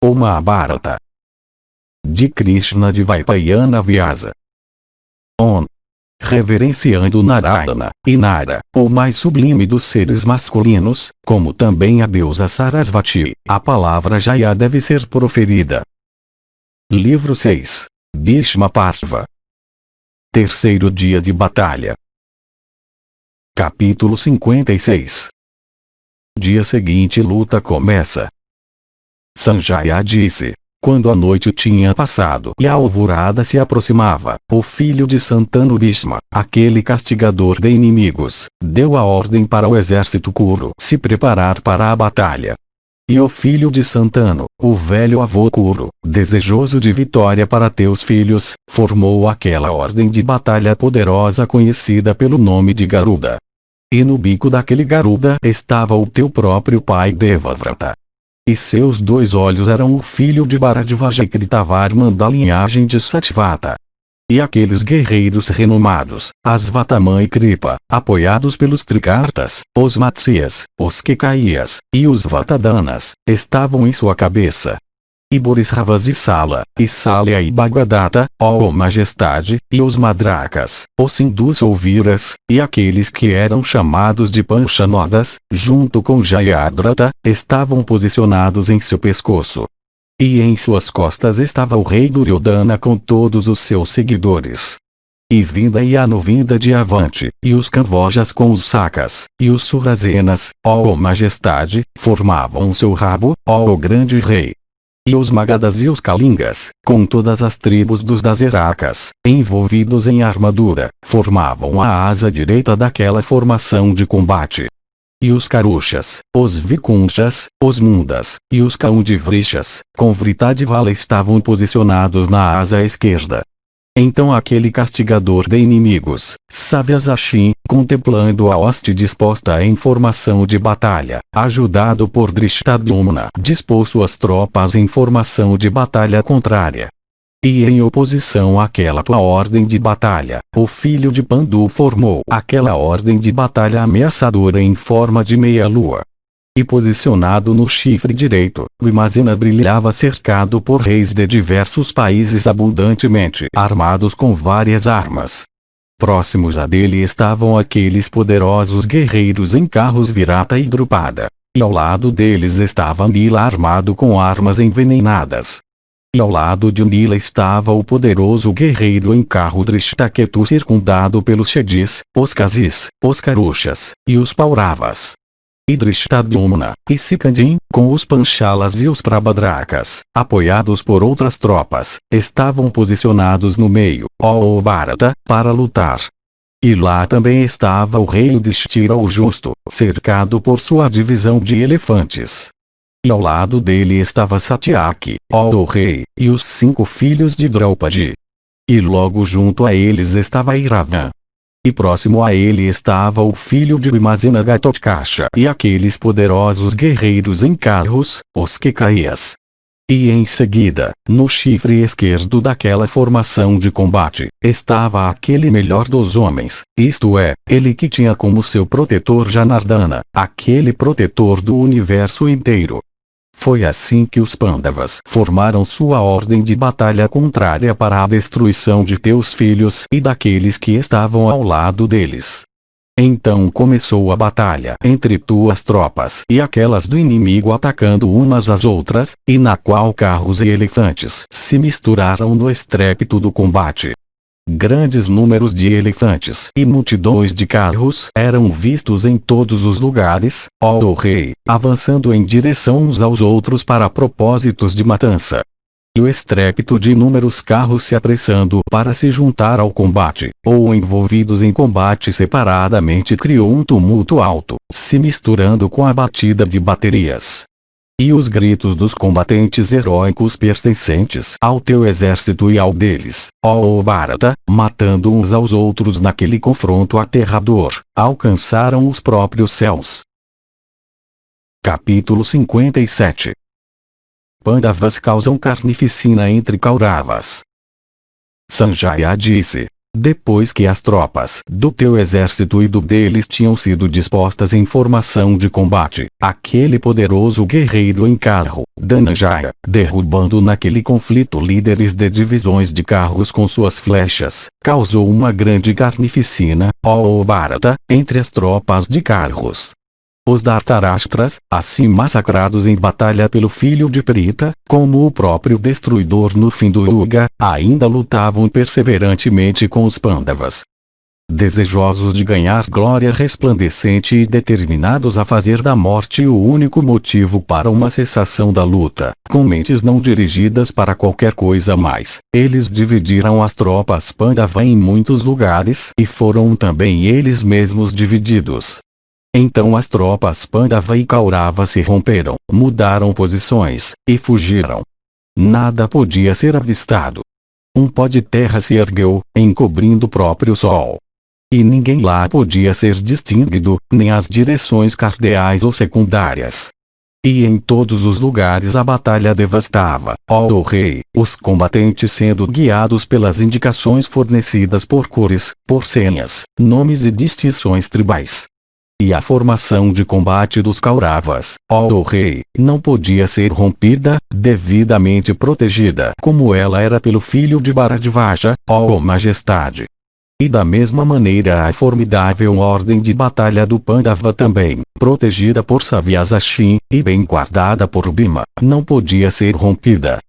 o Mahabharata. De Krishna de Vaipayana Vyasa. Reverenciando Narayana, e Nara, o mais sublime dos seres masculinos, como também a deusa Sarasvati, a palavra Jaya deve ser proferida. Livro 6. Bhishma Parva. Terceiro dia de batalha. Capítulo 56. Dia seguinte luta começa. Sanjaya disse: quando a noite tinha passado e a alvorada se aproximava, o filho de Santanu Bhishma, aquele castigador de inimigos, deu a ordem para o exército Kuru se preparar para a batalha. E o filho de Santanu, o velho avô Kuru, desejoso de vitória para teus filhos, formou aquela ordem de batalha poderosa conhecida pelo nome de Garuda. E no bico daquele Garuda estava o teu próprio pai Devavrata. E seus 2 olhos eram o filho de Bharadvaja e Kritavarma da linhagem de Satyavata. E aqueles guerreiros renomados, Asvatama e Kripa, apoiados pelos Trikartas, os Matsyas, os Kekaias, e os Vatadanas, estavam em sua cabeça. E Borisravas e Salya e Bhagavadatta, ó majestade, e os Madrakas, os Hindus ou Viras, e aqueles que eram chamados de Panchanodas, junto com Jayadratha, estavam posicionados em seu pescoço. E em suas costas estava o rei Duryodhana com todos os seus seguidores. E vinda e Anuvinda de avante, e os Kamvojas com os Sakas, e os Surasenas, ó majestade, formavam seu rabo, ó grande rei. E os Magadas e os Kalingas, com todas as tribos dos Daserakas, envolvidos em armadura, formavam a asa direita daquela formação de combate. E os Karushas, os Vikunchas, os Mundas, e os Kaundivrishas, com Vritadivala estavam posicionados na asa esquerda. Então aquele castigador de inimigos, Savyasashin, contemplando a hoste disposta em formação de batalha, ajudado por Drishtadyumna, dispôs suas tropas em formação de batalha contrária. E em oposição àquela tua ordem de batalha, o filho de Pandu formou aquela ordem de batalha ameaçadora em forma de meia-lua. E posicionado no chifre direito, Vimazena brilhava cercado por reis de diversos países abundantemente armados com várias armas. Próximos a dele estavam aqueles poderosos guerreiros em carros Virata e Drupada. E ao lado deles estava Nila armado com armas envenenadas. E ao lado de Nila estava o poderoso guerreiro em carro Drishtaketu circundado pelos Shedis, os Kazis, os Karushas, e os Pauravas. E Drishtadyumna, e Sikandin, com os Panchalas e os Prabhadrakas, apoiados por outras tropas, estavam posicionados no meio, ó Bharata, para lutar. E lá também estava o rei Yudhishthira o Justo, cercado por sua divisão de elefantes. E ao lado dele estava Satyaki, ó rei, e os 5 filhos de Draupadi. E logo junto a eles estava Iravan. E próximo a ele estava o filho de Vimazena Ghatotkasha e aqueles poderosos guerreiros em carros, os Kekaias. E em seguida, no chifre esquerdo daquela formação de combate, estava aquele melhor dos homens, isto é, ele que tinha como seu protetor Janardana, aquele protetor do universo inteiro. Foi assim que os Pandavas formaram sua ordem de batalha contrária para a destruição de teus filhos e daqueles que estavam ao lado deles. Então começou a batalha entre tuas tropas e aquelas do inimigo atacando umas às outras, e na qual carros e elefantes se misturaram no estrépito do combate. Grandes números de elefantes e multidões de carros eram vistos em todos os lugares, ó rei, avançando em direção uns aos outros para propósitos de matança. E o estrépito de inúmeros carros se apressando para se juntar ao combate, ou envolvidos em combate separadamente criou um tumulto alto, se misturando com a batida de baterias. E os gritos dos combatentes heróicos pertencentes ao teu exército e ao deles, ó Bharata, matando uns aos outros naquele confronto aterrador, alcançaram os próprios céus. Capítulo 57. Pandavas causam carnificina entre Kauravas. Sanjaya disse: Depois que as tropas do teu exército e do deles tinham sido dispostas em formação de combate, aquele poderoso guerreiro em carro, Dhananjaya, derrubando naquele conflito líderes de divisões de carros com suas flechas, causou uma grande carnificina, ó Bharata, entre as tropas de carros. Os Dhritarashtra's, assim massacrados em batalha pelo filho de Pritha, como o próprio destruidor no fim do Yuga, ainda lutavam perseverantemente com os Pandavas. Desejosos de ganhar glória resplandecente e determinados a fazer da morte o único motivo para uma cessação da luta, com mentes não dirigidas para qualquer coisa mais, eles dividiram as tropas Pandava em muitos lugares e foram também eles mesmos divididos. Então as tropas Pandava e Kaurava se romperam, mudaram posições, e fugiram. Nada podia ser avistado. Um pó de terra se ergueu, encobrindo o próprio sol. E ninguém lá podia ser distinguido, nem as direções cardeais ou secundárias. E em todos os lugares a batalha devastava, ó rei, os combatentes sendo guiados pelas indicações fornecidas por cores, por senhas, nomes e distinções tribais. E a formação de combate dos Kauravas, ó rei, não podia ser rompida, devidamente protegida como ela era pelo filho de Bharadvaja, ó majestade. E da mesma maneira a formidável ordem de batalha do Pandava também, protegida por Savyasashin, e bem guardada por Bhima, não podia ser rompida.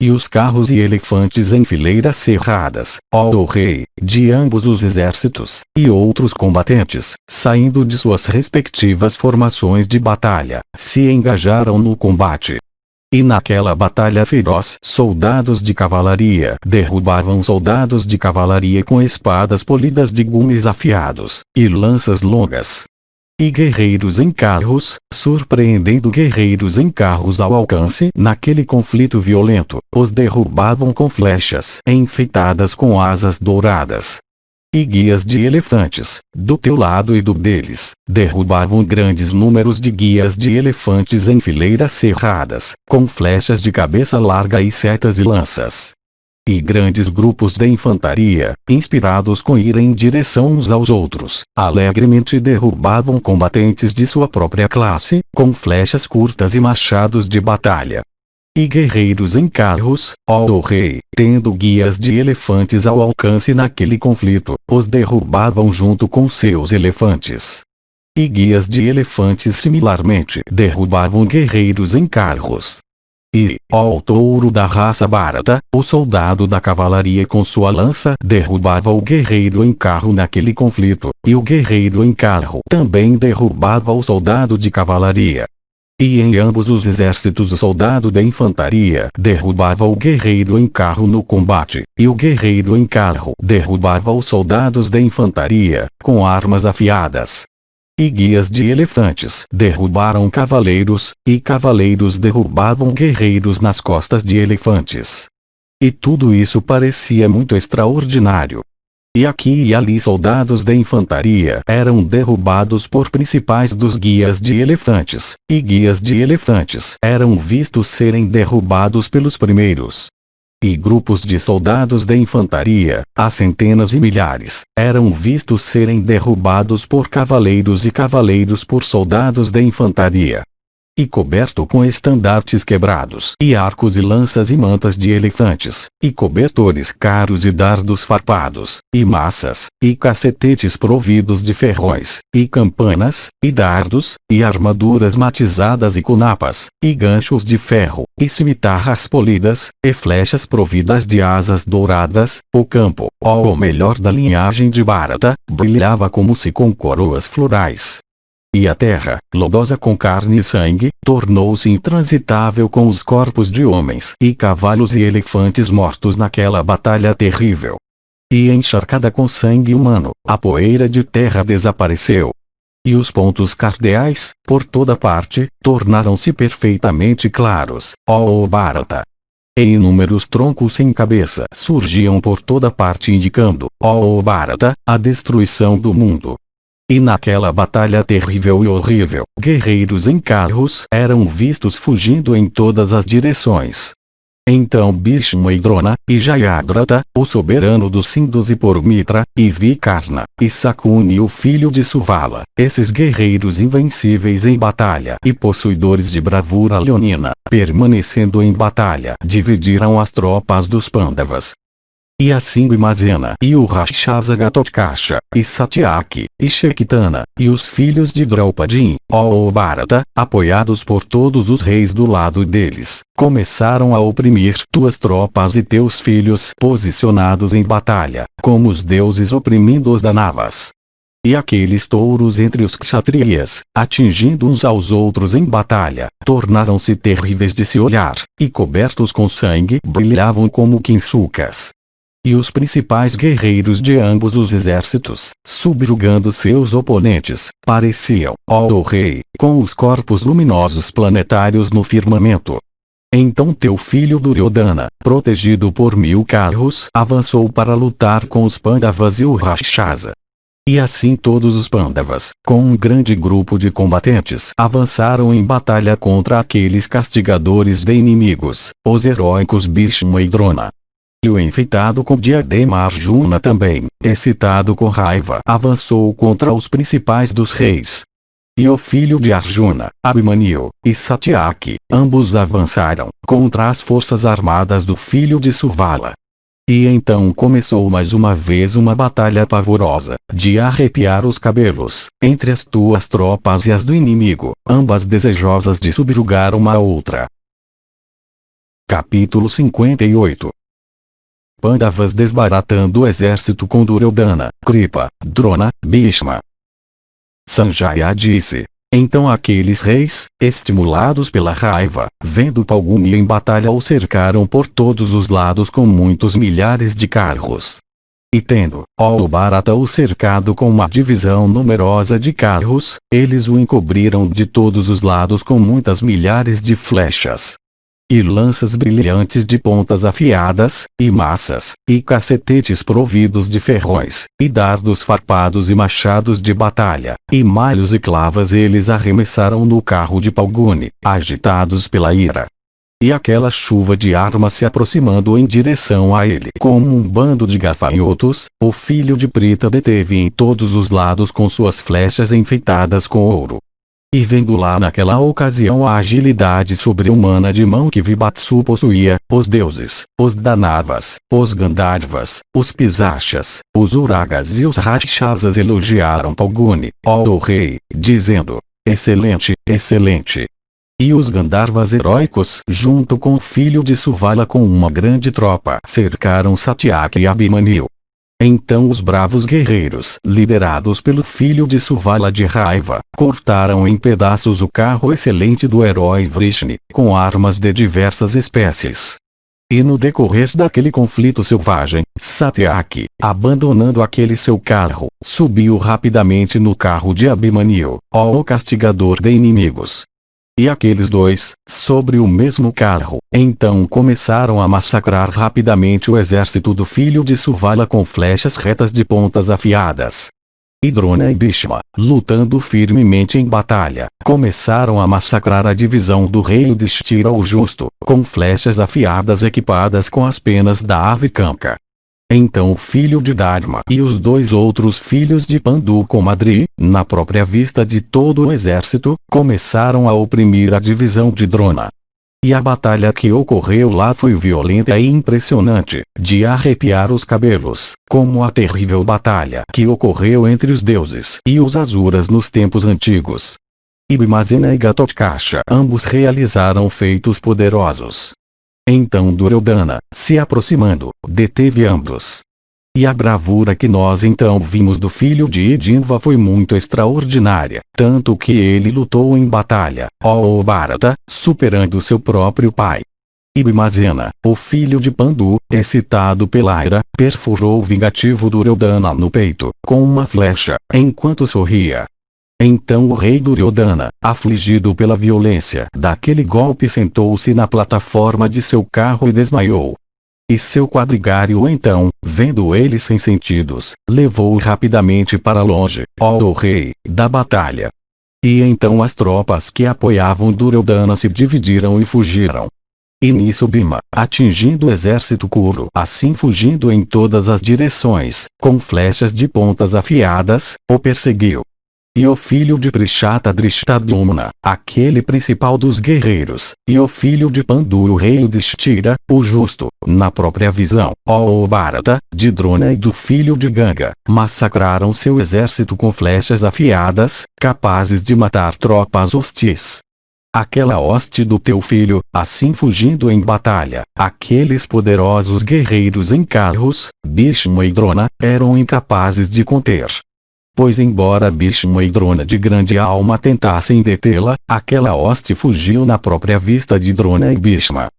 E os carros e elefantes em fileiras cerradas, ó rei, de ambos os exércitos, e outros combatentes, saindo de suas respectivas formações de batalha, se engajaram no combate. E naquela batalha feroz, soldados de cavalaria derrubavam soldados de cavalaria com espadas polidas de gumes afiados, e lanças longas. E guerreiros em carros, surpreendendo guerreiros em carros ao alcance naquele conflito violento, os derrubavam com flechas enfeitadas com asas douradas. E guias de elefantes, do teu lado e do deles, derrubavam grandes números de guias de elefantes em fileiras cerradas, com flechas de cabeça larga e setas e lanças. E grandes grupos de infantaria, inspirados com ira em direção uns aos outros, alegremente derrubavam combatentes de sua própria classe, com flechas curtas e machados de batalha. E guerreiros em carros, ó rei, tendo guias de elefantes ao alcance naquele conflito, os derrubavam junto com seus elefantes. E guias de elefantes similarmente derrubavam guerreiros em carros. E, ó touro da raça Bharata, o soldado da cavalaria com sua lança derrubava o guerreiro em carro naquele conflito, e o guerreiro em carro também derrubava o soldado de cavalaria. E em ambos os exércitos o soldado da infantaria derrubava o guerreiro em carro no combate, e o guerreiro em carro derrubava os soldados da infantaria, com armas afiadas. E guias de elefantes derrubaram cavaleiros, e cavaleiros derrubavam guerreiros nas costas de elefantes. E tudo isso parecia muito extraordinário. E aqui e ali soldados da infantaria eram derrubados por principais dos guias de elefantes, e guias de elefantes eram vistos serem derrubados pelos primeiros. E grupos de soldados da infantaria, a centenas e milhares, eram vistos serem derrubados por cavaleiros e cavaleiros por soldados da infantaria. E coberto com estandartes quebrados, e arcos e lanças e mantas de elefantes, e cobertores caros e dardos farpados, e massas, e cacetetes providos de ferrões, e campanas, e dardos, e armaduras matizadas e cunapas, e ganchos de ferro, e cimitarras polidas, e flechas providas de asas douradas, o campo, ó o melhor da linhagem de Bharata, brilhava como se com coroas florais. E a terra, lodosa com carne e sangue, tornou-se intransitável com os corpos de homens e cavalos e elefantes mortos naquela batalha terrível. E encharcada com sangue humano, a poeira de terra desapareceu. E os pontos cardeais, por toda parte, tornaram-se perfeitamente claros, ó Bharata. E inúmeros troncos sem cabeça surgiam por toda parte indicando, ó Bharata, a destruição do mundo. E naquela batalha terrível e horrível, guerreiros em carros eram vistos fugindo em todas as direções. Então Bhishma e Drona, e Jayadratha, o soberano dos Sindhus e Pormitra, e Vikarna, e Sakuni o filho de Suvala, esses guerreiros invencíveis em batalha e possuidores de bravura leonina, permanecendo em batalha, dividiram as tropas dos Pandavas. E assim Bhimazena e o Rakshasa Ghatotkasha, e Satyaki, e Shekitana, e os filhos de Draupadi, ó Bharata, apoiados por todos os reis do lado deles, começaram a oprimir tuas tropas e teus filhos posicionados em batalha, como os deuses oprimindo os Danavas. E aqueles touros entre os kshatriyas, atingindo uns aos outros em batalha, tornaram-se terríveis de se olhar, e cobertos com sangue brilhavam como quinsucas. E os principais guerreiros de ambos os exércitos, subjugando seus oponentes, pareciam, ó rei, com os corpos luminosos planetários no firmamento. Então teu filho Duryodhana, protegido por 1000 carros, avançou para lutar com os Pandavas e o Rakshasa. E assim todos os Pandavas, com um grande grupo de combatentes, avançaram em batalha contra aqueles castigadores de inimigos, os heróicos Bhishma e Drona. E o enfeitado com diadema Arjuna também, excitado com raiva, avançou contra os principais dos reis. E o filho de Arjuna, Abhimanyu, e Satyaki, ambos avançaram contra as forças armadas do filho de Suvala. E então começou mais uma vez uma batalha pavorosa, de arrepiar os cabelos, entre as tuas tropas e as do inimigo, ambas desejosas de subjugar uma a outra. Capítulo 58. Pandavas desbaratando o exército com Duryodhana, Kripa, Drona, Bhishma. Sanjaya disse. Então aqueles reis, estimulados pela raiva, vendo Palguni em batalha o cercaram por todos os lados com muitos milhares de carros. E tendo, ó Bharata o cercado com uma divisão numerosa de carros, eles o encobriram de todos os lados com muitas milhares de flechas. E lanças brilhantes de pontas afiadas, e maças, e cacetetes providos de ferrões, e dardos farpados e machados de batalha, e malhos e clavas eles arremessaram no carro de Palguni, agitados pela ira. E aquela chuva de armas se aproximando em direção a ele como um bando de gafanhotos, o filho de Prita deteve em todos os lados com suas flechas enfeitadas com ouro. E vendo lá naquela ocasião a agilidade sobre-humana de mão que Vibatsu possuía, os deuses, os Danavas, os Gandharvas, os Pisachas, os Uragas e os Rakshasas elogiaram Palguni, ó rei, dizendo: excelente, excelente. E os Gandharvas heróicos, junto com o filho de Suvala com uma grande tropa, cercaram Satyaki e Abhimanyu. Então os bravos guerreiros, liderados pelo filho de Suvala de raiva, cortaram em pedaços o carro excelente do herói Vrishni, com armas de diversas espécies. E no decorrer daquele conflito selvagem, Satyaki, abandonando aquele seu carro, subiu rapidamente no carro de Abhimanyu, ó castigador de inimigos. E aqueles dois, sobre o mesmo carro, então começaram a massacrar rapidamente o exército do filho de Suvala com flechas retas de pontas afiadas. E Drona e Bhishma, lutando firmemente em batalha, começaram a massacrar a divisão do rei Yudhishthira o Justo, com flechas afiadas equipadas com as penas da ave Kanka. Então o filho de Dharma e os dois outros filhos de Pandu com Madri, na própria vista de todo o exército, começaram a oprimir a divisão de Drona. E a batalha que ocorreu lá foi violenta e impressionante, de arrepiar os cabelos, como a terrível batalha que ocorreu entre os deuses e os Asuras nos tempos antigos. E Bhimazena e Ghatotkasha ambos realizaram feitos poderosos. Então Duryodhana, se aproximando, deteve ambos. E a bravura que nós então vimos do filho de Idinva foi muito extraordinária, tanto que ele lutou em batalha, ó Bharata, superando seu próprio pai. E Bhimazena, o filho de Pandu, excitado pela ira, perfurou o vingativo Duryodhana no peito, com uma flecha, enquanto sorria. Então o rei Duryodhana, afligido pela violência daquele golpe, sentou-se na plataforma de seu carro e desmaiou. E seu quadrigário então, vendo ele sem sentidos, levou-o rapidamente para longe, ó rei, da batalha. E então as tropas que apoiavam Duryodhana se dividiram e fugiram. E nisso Bhima, atingindo o exército Kuru, assim fugindo em todas as direções, com flechas de pontas afiadas, o perseguiu. E o filho de Prishata Drishtadyumna, aquele principal dos guerreiros, e o filho de Pandu o rei Yudhishthira, o justo, na própria visão, ó Bharata, de Drona e do filho de Ganga, massacraram seu exército com flechas afiadas, capazes de matar tropas hostis. Aquela hoste do teu filho, assim fugindo em batalha, aqueles poderosos guerreiros em carros, Bhishma e Drona, eram incapazes de conter. Pois embora Bhishma e Drona de grande alma tentassem detê-la, aquela hoste fugiu na própria vista de Drona e Bhishma.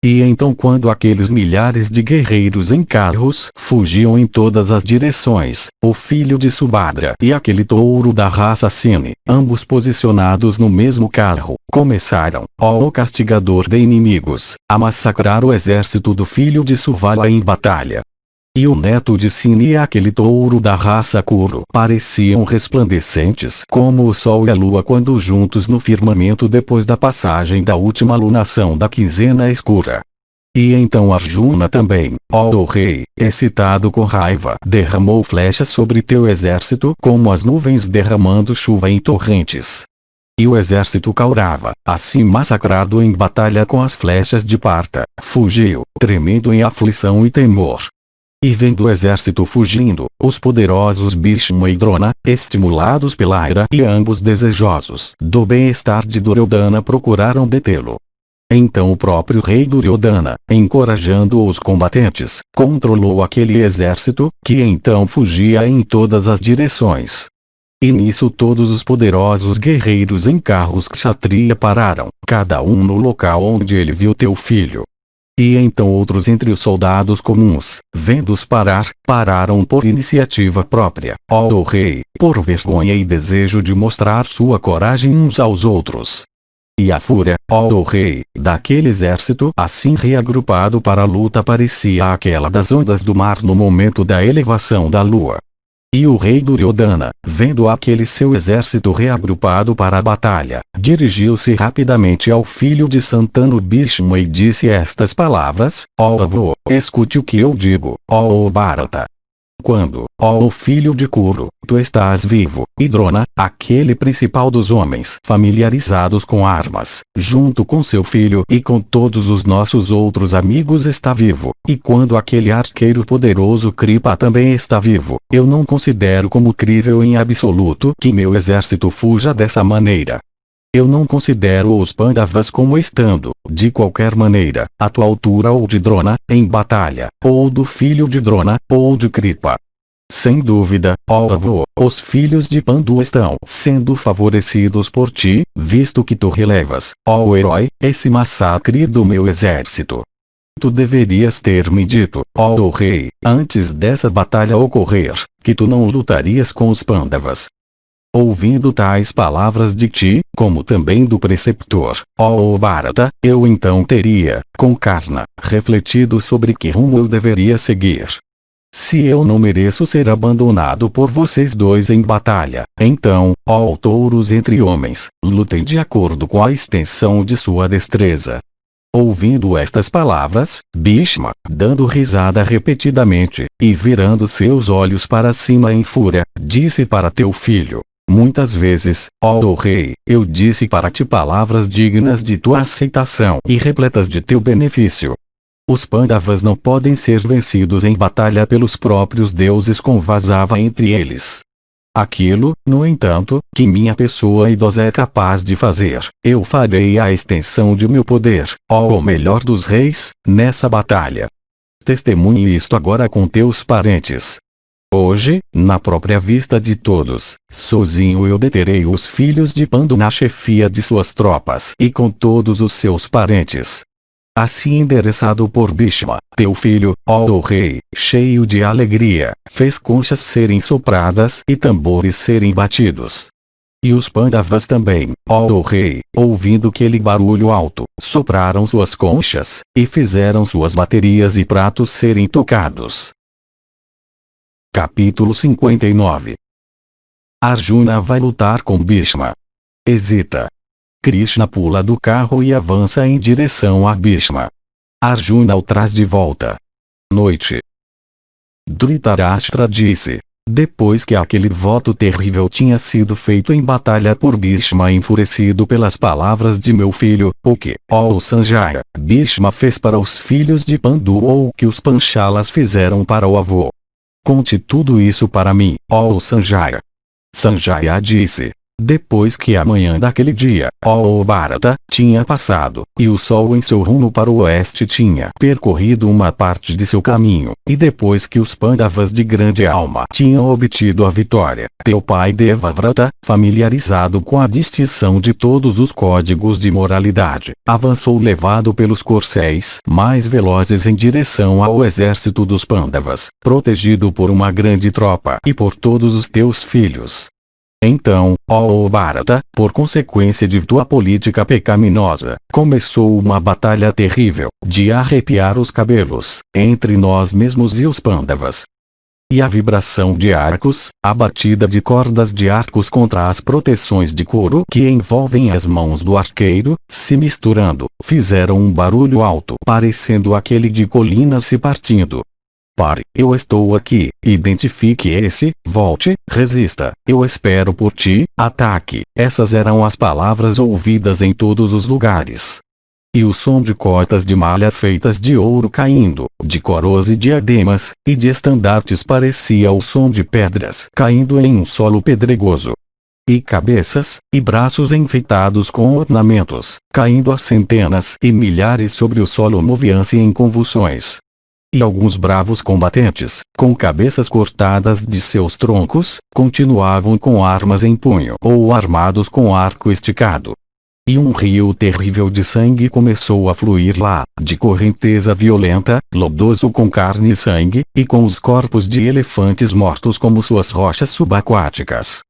E então quando aqueles milhares de guerreiros em carros fugiam em todas as direções, o filho de Subhadra e aquele touro da raça Sini, ambos posicionados no mesmo carro, começaram, ó o castigador de inimigos, a massacrar o exército do filho de Suvala em batalha. E o neto de Sini e aquele touro da raça Kuru pareciam resplandecentes como o sol e a lua quando juntos no firmamento depois da passagem da última lunação da quinzena escura. E então Arjuna também, ó rei, excitado com raiva, derramou flechas sobre teu exército como as nuvens derramando chuva em torrentes. E o exército Kaurava, assim massacrado em batalha com as flechas de Partha, fugiu, tremendo em aflição e temor. E vendo o exército fugindo, os poderosos Bhishma e Drona, estimulados pela ira e ambos desejosos do bem-estar de Duryodhana procuraram detê-lo. Então o próprio rei Duryodhana, encorajando os combatentes, controlou aquele exército, que então fugia em todas as direções. E nisso todos os poderosos guerreiros em carros kshatriya pararam, cada um no local onde ele viu teu filho. E então outros entre os soldados comuns, vendo-os parar, pararam por iniciativa própria, ó rei, por vergonha e desejo de mostrar sua coragem uns aos outros. E a fúria, ó rei, daquele exército assim reagrupado para a luta parecia aquela das ondas do mar no momento da elevação da lua. E o rei Duryodhana, vendo aquele seu exército reagrupado para a batalha, dirigiu-se rapidamente ao filho de Santanu Bhishma e disse estas palavras: ó avô, escute o que eu digo, ó Bharata. Quando, ó filho de Kuru, tu estás vivo, e Drona, aquele principal dos homens familiarizados com armas, junto com seu filho e com todos os nossos outros amigos está vivo, e quando aquele arqueiro poderoso Kripa também está vivo, eu não considero como crível em absoluto que meu exército fuja dessa maneira. Eu não considero os Pandavas como estando, de qualquer maneira, à tua altura ou de Drona, em batalha, ou do filho de Drona, ou de Kripa. Sem dúvida, ó avô, os filhos de Pandu estão sendo favorecidos por ti, visto que tu relevas, ó herói, esse massacre do meu exército. Tu deverias ter me dito, ó rei, antes dessa batalha ocorrer, que tu não lutarias com os Pandavas. Ouvindo tais palavras de ti, como também do preceptor, ó Bharata, eu então teria, com Karna, refletido sobre que rumo eu deveria seguir. Se eu não mereço ser abandonado por vocês dois em batalha, então, ó touros entre homens, lutem de acordo com a extensão de sua destreza. Ouvindo estas palavras, Bhishma, dando risada repetidamente, e virando seus olhos para cima em fúria, disse para teu filho: muitas vezes, ó rei, eu disse para ti palavras dignas de tua aceitação e repletas de teu benefício. Os Pandavas não podem ser vencidos em batalha pelos próprios deuses com Vasava entre eles. Aquilo, no entanto, que minha pessoa idosa é capaz de fazer, eu farei à extensão de meu poder, ó o melhor dos reis, nessa batalha. Testemunhe isto agora com teus parentes. Hoje, na própria vista de todos, sozinho eu deterei os filhos de Pandu na chefia de suas tropas e com todos os seus parentes. Assim endereçado por Bhishma, teu filho, ó rei, cheio de alegria, fez conchas serem sopradas e tambores serem batidos. E os Pandavas também, ó rei, ouvindo aquele barulho alto, sopraram suas conchas, e fizeram suas baterias e pratos serem tocados. Capítulo 59. Arjuna vai lutar com Bhishma. Hesita. Krishna pula do carro e avança em direção a Bhishma. Arjuna o traz de volta. Noite. Dhritarashtra disse. Depois que aquele voto terrível tinha sido feito em batalha por Bhishma, enfurecido pelas palavras de meu filho, o que, ó Sanjaya, Bhishma fez para os filhos de Pandu ou o que os Panchalas fizeram para o avô? Conte tudo isso para mim, ó Sanjaya. Sanjaya disse. Depois que a manhã daquele dia, ó Bharata, tinha passado, e o sol em seu rumo para o oeste tinha percorrido uma parte de seu caminho, e depois que os Pandavas de grande alma tinham obtido a vitória, teu pai Devavrata, familiarizado com a distinção de todos os códigos de moralidade, avançou levado pelos corcéis mais velozes em direção ao exército dos Pandavas, protegido por uma grande tropa e por todos os teus filhos. Então, ó Bharata, por consequência de tua política pecaminosa, começou uma batalha terrível, de arrepiar os cabelos, entre nós mesmos e os Pandavas. E a vibração de arcos, a batida de cordas de arcos contra as proteções de couro que envolvem as mãos do arqueiro, se misturando, fizeram um barulho alto parecendo aquele de colinas se partindo. Pare, eu estou aqui, identifique esse, volte, resista, eu espero por ti, ataque. Essas eram as palavras ouvidas em todos os lugares. E o som de cotas de malha feitas de ouro caindo, de coroas e diademas, e de estandartes parecia o som de pedras caindo em um solo pedregoso. E cabeças, e braços enfeitados com ornamentos, caindo a centenas e milhares sobre o solo moviam-se em convulsões. E alguns bravos combatentes, com cabeças cortadas de seus troncos, continuavam com armas em punho ou armados com arco esticado. E um rio terrível de sangue começou a fluir lá, de correnteza violenta, lodoso com carne e sangue, e com os corpos de elefantes mortos como suas rochas subaquáticas.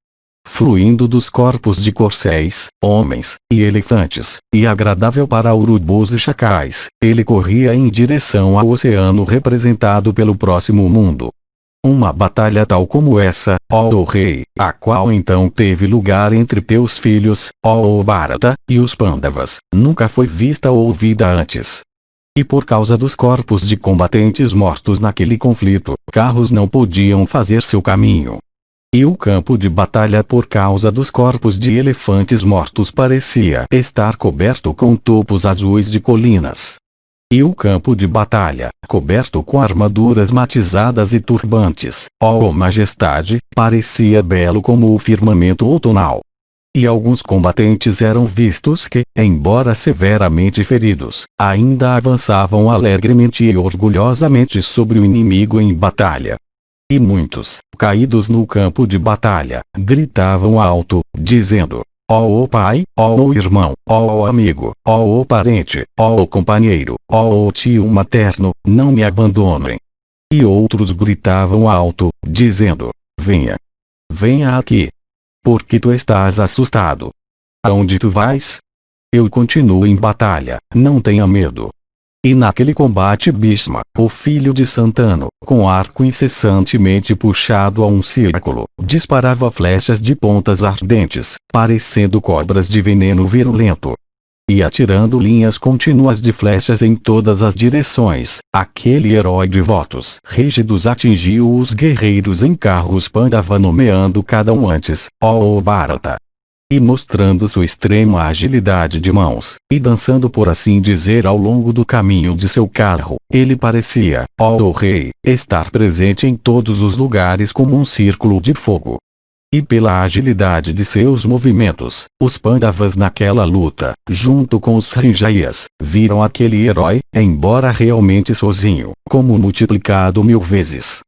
Fluindo dos corpos de corcéis, homens, e elefantes, e agradável para urubus e chacais, ele corria em direção ao oceano representado pelo próximo mundo. Uma batalha tal como essa, ó rei, a qual então teve lugar entre teus filhos, ó Bharata, e os Pandavas, nunca foi vista ou ouvida antes. E por causa dos corpos de combatentes mortos naquele conflito, carros não podiam fazer seu caminho. E o campo de batalha por causa dos corpos de elefantes mortos parecia estar coberto com topos azuis de colinas. E o campo de batalha, coberto com armaduras matizadas e turbantes, ó majestade, parecia belo como o firmamento outonal. E alguns combatentes eram vistos que, embora severamente feridos, ainda avançavam alegremente e orgulhosamente sobre o inimigo em batalha. E muitos, caídos no campo de batalha, gritavam alto, dizendo: ó pai, ó irmão, ó amigo, ó parente, ó companheiro, ó tio materno, não me abandonem. E outros gritavam alto, dizendo: venha. Venha aqui. Porque tu estás assustado. Aonde tu vais? Eu continuo em batalha, não tenha medo. E naquele combate Bhishma, o filho de Santanu, com arco incessantemente puxado a um círculo, disparava flechas de pontas ardentes, parecendo cobras de veneno virulento. E atirando linhas contínuas de flechas em todas as direções, aquele herói de votos rígidos atingiu os guerreiros em carros Pandava nomeando cada um antes, ó Bharata. E mostrando sua extrema agilidade de mãos, e dançando por assim dizer ao longo do caminho de seu carro, ele parecia, ó rei, estar presente em todos os lugares como um círculo de fogo. E pela agilidade de seus movimentos, os Pandavas naquela luta, junto com os Sanjayas, viram aquele herói, embora realmente sozinho, como multiplicado 1000 vezes.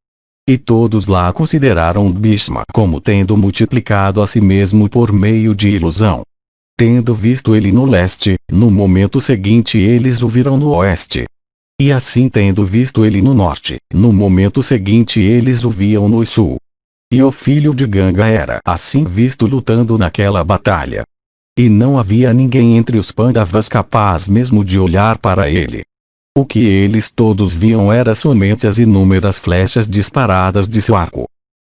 E todos lá consideraram Bhishma como tendo multiplicado a si mesmo por meio de ilusão. Tendo visto ele no leste, no momento seguinte eles o viram no oeste. E assim tendo visto ele no norte, no momento seguinte eles o viam no sul. E o filho de Ganga era assim visto lutando naquela batalha. E não havia ninguém entre os Pandavas capaz mesmo de olhar para ele. O que eles todos viam era somente as inúmeras flechas disparadas de seu arco.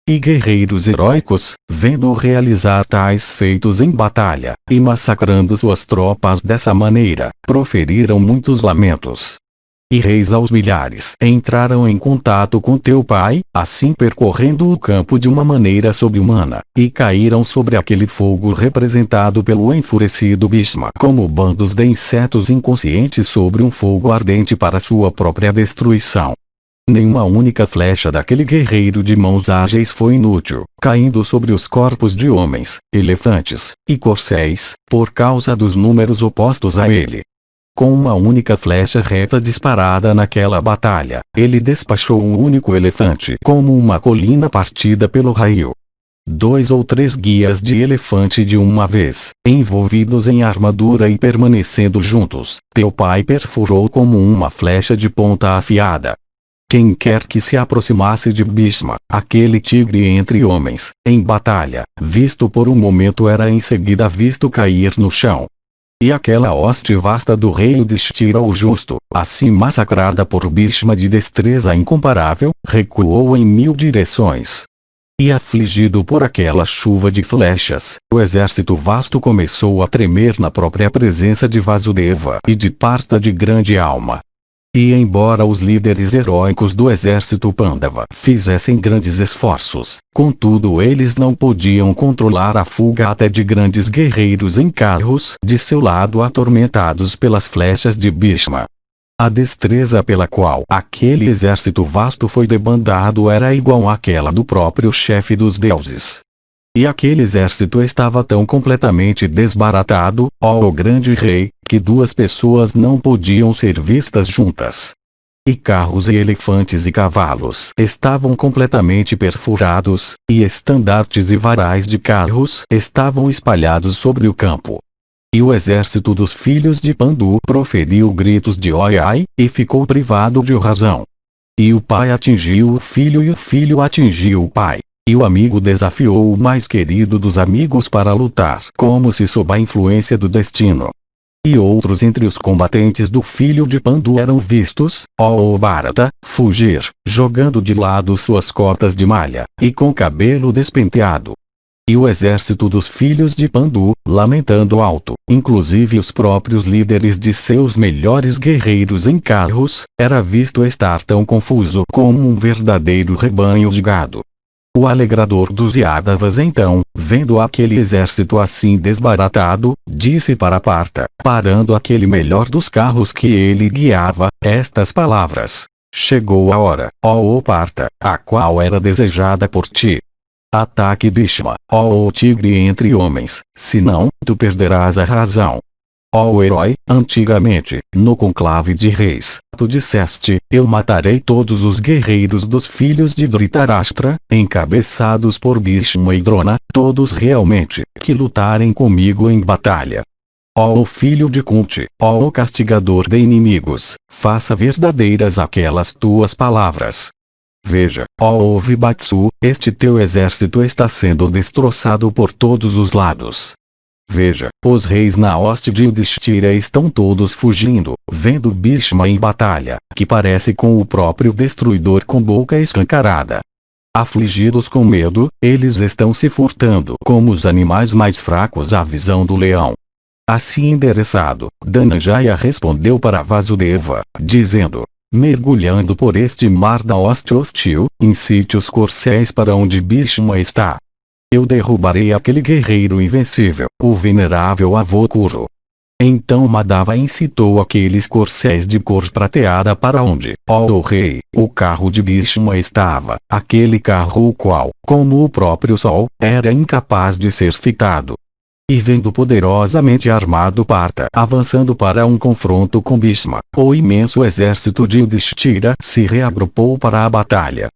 E guerreiros heróicos, vendo-o realizar tais feitos em batalha, e massacrando suas tropas dessa maneira, proferiram muitos lamentos. E reis aos milhares entraram em contato com teu pai, assim percorrendo o campo de uma maneira sobre-humana, e caíram sobre aquele fogo representado pelo enfurecido Bhishma como bandos de insetos inconscientes sobre um fogo ardente para sua própria destruição. Nenhuma única flecha daquele guerreiro de mãos ágeis foi inútil, caindo sobre os corpos de homens, elefantes e corcéis, por causa dos números opostos a ele. Com uma única flecha reta disparada naquela batalha, ele despachou um único elefante como uma colina partida pelo raio. 2 ou 3 guias de elefante de uma vez, envolvidos em armadura e permanecendo juntos, teu pai perfurou como uma flecha de ponta afiada. Quem quer que se aproximasse de Bhishma, aquele tigre entre homens, em batalha, visto por um momento era em seguida visto cair no chão. E aquela hoste vasta do rei Yudhishthira o justo, assim massacrada por Bhishma de destreza incomparável, recuou em 1000 direções. E afligido por aquela chuva de flechas, o exército vasto começou a tremer na própria presença de Vasudeva e de Partha de grande alma. E embora os líderes heróicos do exército Pandava fizessem grandes esforços, contudo eles não podiam controlar a fuga até de grandes guerreiros em carros de seu lado atormentados pelas flechas de Bhishma. A destreza pela qual aquele exército vasto foi debandado era igual àquela do próprio chefe dos deuses. E aquele exército estava tão completamente desbaratado, ó grande rei, que 2 pessoas não podiam ser vistas juntas. E carros e elefantes e cavalos estavam completamente perfurados, e estandartes e varais de carros estavam espalhados sobre o campo. E o exército dos filhos de Pandu proferiu gritos de oi ai, e ficou privado de razão. E o pai atingiu o filho e o filho atingiu o pai. E o amigo desafiou o mais querido dos amigos para lutar como se sob a influência do destino. E outros entre os combatentes do filho de Pandu eram vistos, ó Bharata, fugir, jogando de lado suas cotas de malha, e com cabelo despenteado. E o exército dos filhos de Pandu, lamentando alto, inclusive os próprios líderes de seus melhores guerreiros em carros, era visto estar tão confuso como um verdadeiro rebanho de gado. O alegrador dos Yadavas então, vendo aquele exército assim desbaratado, disse para Partha, parando aquele melhor dos carros que ele guiava, estas palavras: chegou a hora, ó Partha, a qual era desejada por ti. Ataque Bhishma, ó tigre entre homens, senão, tu perderás a razão. Ó herói, antigamente, no conclave de reis, tu disseste, eu matarei todos os guerreiros dos filhos de Dhritarashtra, encabeçados por Bhishma e Drona, todos realmente, que lutarem comigo em batalha. Ó filho de Kunti, ó castigador de inimigos, faça verdadeiras aquelas tuas palavras. Veja, ó Vibatsu, este teu exército está sendo destroçado por todos os lados. Veja, os reis na hoste de Yudhishthira estão todos fugindo, vendo Bhishma em batalha, que parece com o próprio destruidor com boca escancarada. Afligidos com medo, eles estão se furtando como os animais mais fracos à visão do leão. Assim endereçado, Dhananjaya respondeu para Vasudeva, dizendo: mergulhando por este mar da hoste hostil, incite os corcéis para onde Bhishma está. Eu derrubarei aquele guerreiro invencível, o venerável avô Kuru. Então Madhava incitou aqueles corcéis de cor prateada para onde, ó rei, o carro de Bhishma estava, aquele carro o qual, como o próprio sol, era incapaz de ser fitado. E vendo poderosamente armado Partha avançando para um confronto com Bhishma, o imenso exército de Yudhishthira se reagrupou para a batalha.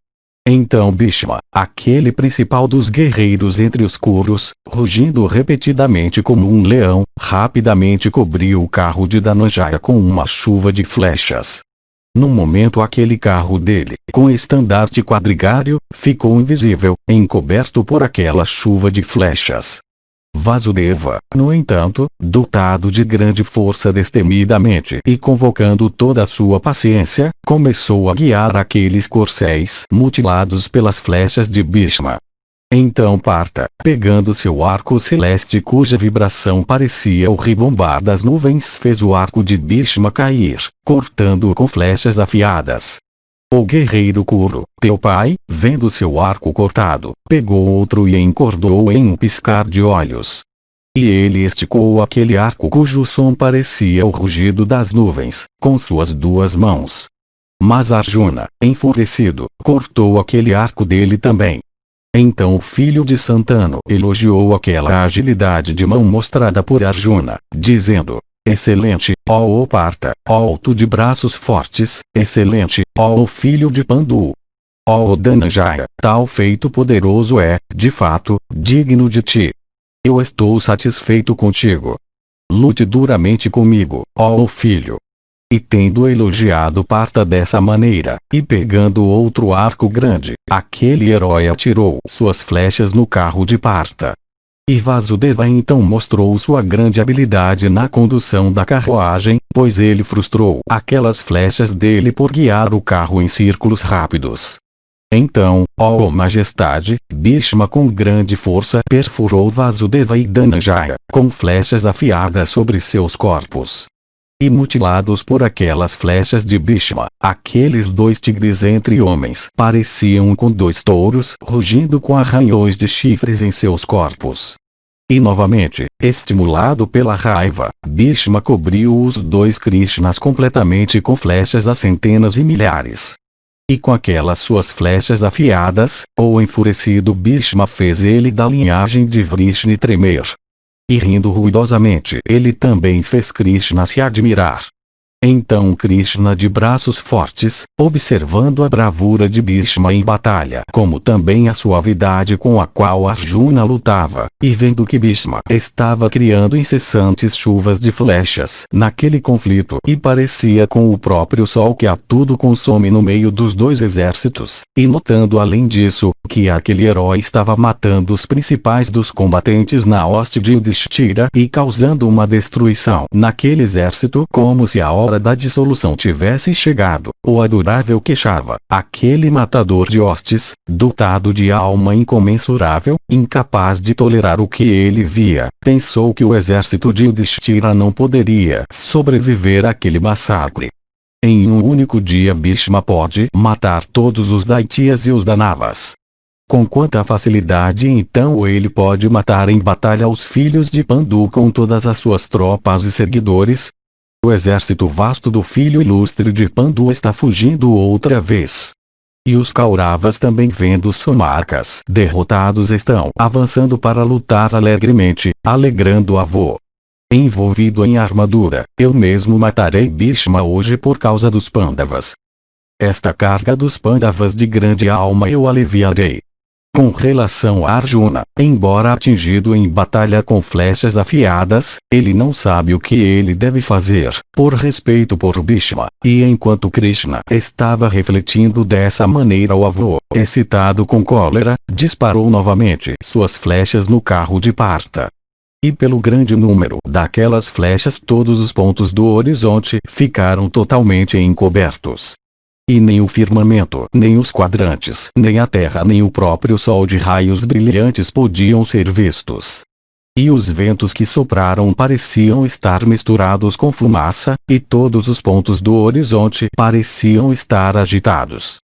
Então Bhishma, aquele principal dos guerreiros entre os Kurus, rugindo repetidamente como um leão, rapidamente cobriu o carro de Dhananjaya com uma chuva de flechas. Num momento aquele carro dele, com estandarte quadrigário, ficou invisível, encoberto por aquela chuva de flechas. Vasudeva, no entanto, dotado de grande força destemidamente e convocando toda a sua paciência, começou a guiar aqueles corcéis mutilados pelas flechas de Bhishma. Então Partha, pegando seu arco celeste cuja vibração parecia o ribombar das nuvens, fez o arco de Bhishma cair, cortando-o com flechas afiadas. O guerreiro Kuru, teu pai, vendo seu arco cortado, pegou outro e encordou-o em um piscar de olhos. E ele esticou aquele arco cujo som parecia o rugido das nuvens, com suas duas mãos. Mas Arjuna, enfurecido, cortou aquele arco dele também. Então o filho de Santanu elogiou aquela agilidade de mão mostrada por Arjuna, dizendo: excelente, ó Partha, ó tu de braços fortes, excelente, ó filho de Pandu. Ó Dhananjaya, tal feito poderoso é, de fato, digno de ti. Eu estou satisfeito contigo. Lute duramente comigo, ó filho. E tendo elogiado Partha dessa maneira, e pegando outro arco grande, aquele herói atirou suas flechas no carro de Partha. E Vasudeva então mostrou sua grande habilidade na condução da carruagem, pois ele frustrou aquelas flechas dele por guiar o carro em círculos rápidos. Então, ó majestade, Bhishma com grande força perfurou Vasudeva e Dhananjaya com flechas afiadas sobre seus corpos. E mutilados por aquelas flechas de Bhishma, aqueles dois tigres entre homens pareciam com dois touros rugindo com arranhões de chifres em seus corpos. E novamente, estimulado pela raiva, Bhishma cobriu os dois Krishnas completamente com flechas a centenas e milhares. E com aquelas suas flechas afiadas, o enfurecido Bhishma fez ele da linhagem de Vrishni tremer. E rindo ruidosamente ele também fez Krishna se admirar. Então Krishna de braços fortes, observando a bravura de Bhishma em batalha, como também a suavidade com a qual Arjuna lutava, e vendo que Bhishma estava criando incessantes chuvas de flechas naquele conflito e parecia com o próprio sol que a tudo consome no meio dos dois exércitos, e notando além disso, que aquele herói estava matando os principais dos combatentes na hoste de Yudhishthira e causando uma destruição naquele exército como se a hora da dissolução tivesse chegado, o adorável queixava, aquele matador de hostes, dotado de alma incomensurável, incapaz de tolerar o que ele via, pensou que o exército de Yudhishthira não poderia sobreviver àquele massacre. Em um único dia Bhishma pode matar todos os Daityas e os Danavas. Com quanta facilidade então ele pode matar em batalha os filhos de Pandu com todas as suas tropas e seguidores? O exército vasto do filho ilustre de Pandu está fugindo outra vez. E os Kauravas também vendo os Somarkas derrotados estão avançando para lutar alegremente, alegrando o avô. Envolvido em armadura, eu mesmo matarei Bhishma hoje por causa dos Pandavas. Esta carga dos Pandavas de grande alma eu aliviarei. Com relação a Arjuna, embora atingido em batalha com flechas afiadas, ele não sabe o que ele deve fazer, por respeito por Bhishma, e enquanto Krishna estava refletindo dessa maneira o avô, excitado com cólera, disparou novamente suas flechas no carro de Partha. E pelo grande número daquelas flechas todos os pontos do horizonte ficaram totalmente encobertos. E nem o firmamento, nem os quadrantes, nem a terra, nem o próprio sol de raios brilhantes podiam ser vistos. E os ventos que sopraram pareciam estar misturados com fumaça, e todos os pontos do horizonte pareciam estar agitados.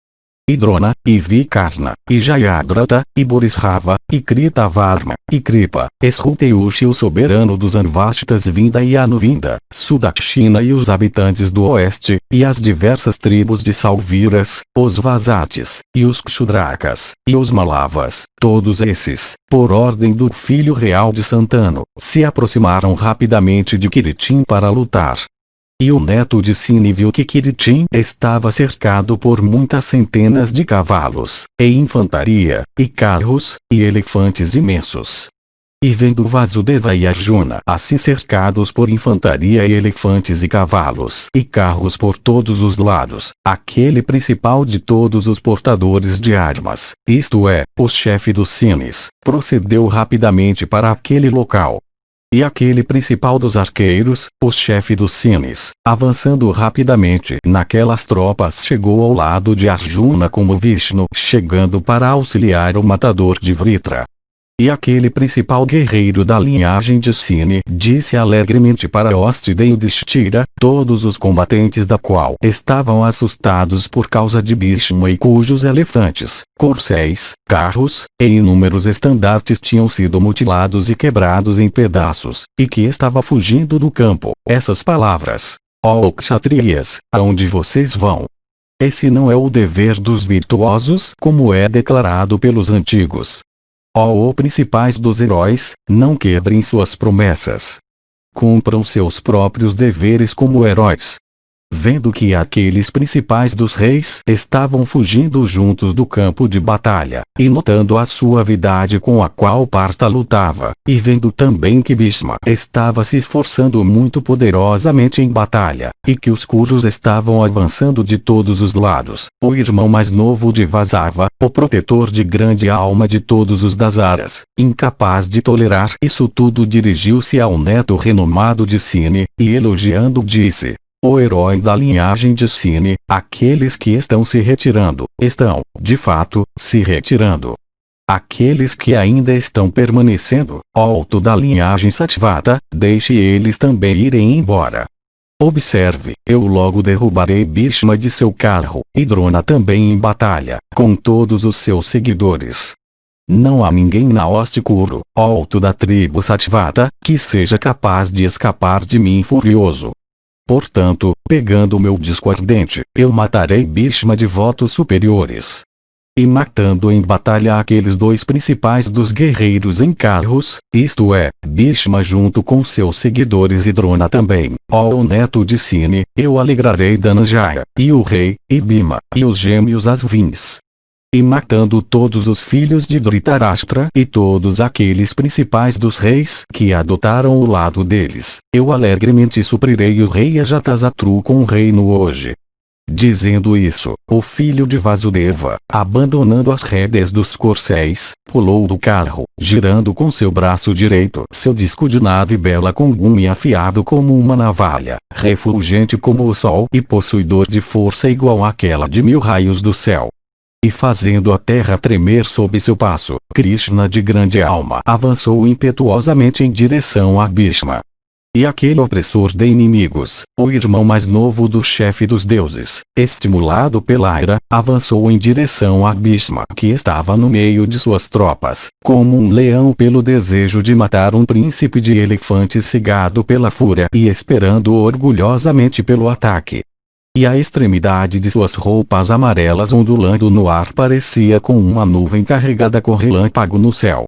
E Drona, e Vikarna, e Jayadratha, e Borisrava, e Kritavarma, e Kripa, Esruteushi o soberano dos Anvastas Vinda e Anuvinda, Sudakshina e os habitantes do oeste, e as diversas tribos de Salviras, os Vasatis, e os Kshudrakas, e os Malavas, todos esses, por ordem do filho real de Santanu, se aproximaram rapidamente de Kiritim para lutar. E o neto de Sini viu que Kiritim estava cercado por muitas centenas de cavalos, e infantaria, e carros, e elefantes imensos. E vendo Vasudeva e Arjuna assim cercados por infantaria e elefantes e cavalos e carros por todos os lados, aquele principal de todos os portadores de armas, isto é, o chefe dos Sinis, procedeu rapidamente para aquele local. E aquele principal dos arqueiros, o chefe dos Cines, avançando rapidamente naquelas tropas, chegou ao lado de Arjuna como Vishnu, chegando para auxiliar o matador de Vritra. E aquele principal guerreiro da linhagem de Cine disse alegremente para a hoste de Yudhishthira, todos os combatentes da qual estavam assustados por causa de Bhishma e cujos elefantes, corcéis, carros, e inúmeros estandartes tinham sido mutilados e quebrados em pedaços, e que estava fugindo do campo, essas palavras: ó kshatriyas, aonde vocês vão? Esse não é o dever dos virtuosos, como é declarado pelos antigos. Ó principais dos heróis, não quebrem suas promessas. Cumpram seus próprios deveres como heróis. Vendo que aqueles principais dos reis estavam fugindo juntos do campo de batalha, e notando a suavidade com a qual Partha lutava, e vendo também que Bhishma estava se esforçando muito poderosamente em batalha, e que os Kurus estavam avançando de todos os lados, o irmão mais novo de Vasava, o protetor de grande alma de todos os Dasaras, incapaz de tolerar isso tudo, dirigiu-se ao neto renomado de Cine, e elogiando disse: o herói da linhagem de Cine, aqueles que estão se retirando, estão, de fato, se retirando. Aqueles que ainda estão permanecendo, alto da linhagem Satvata, deixe eles também irem embora. Observe, eu logo derrubarei Bhishma de seu carro, e Drona também em batalha, com todos os seus seguidores. Não há ninguém na hoste Kuru, alto da tribo Satvata, que seja capaz de escapar de mim furioso. Portanto, pegando meu disco ardente, eu matarei Bhishma de votos superiores. E matando em batalha aqueles dois principais dos guerreiros em carros, isto é, Bhishma junto com seus seguidores e Drona também, ó o neto de Cine, eu alegrarei Dhananjaya, e o rei, e Bhima, e os gêmeos Asvins. E matando todos os filhos de Dhritarashtra e todos aqueles principais dos reis que adotaram o lado deles, eu alegremente suprirei o rei Ajatasatru com o reino hoje. Dizendo isso, o filho de Vasudeva, abandonando as rédeas dos corcéis, pulou do carro, girando com seu braço direito seu disco de nave bela com gume afiado como uma navalha, refulgente como o sol e possuidor de força igual àquela de 1000 raios do céu. E fazendo a terra tremer sob seu passo, Krishna de grande alma avançou impetuosamente em direção a Bhishma. E aquele opressor de inimigos, o irmão mais novo do chefe dos deuses, estimulado pela ira, avançou em direção a Bhishma que estava no meio de suas tropas, como um leão pelo desejo de matar um príncipe de elefantes cegado pela fúria e esperando orgulhosamente pelo ataque. E a extremidade de suas roupas amarelas ondulando no ar parecia com uma nuvem carregada com relâmpago no céu.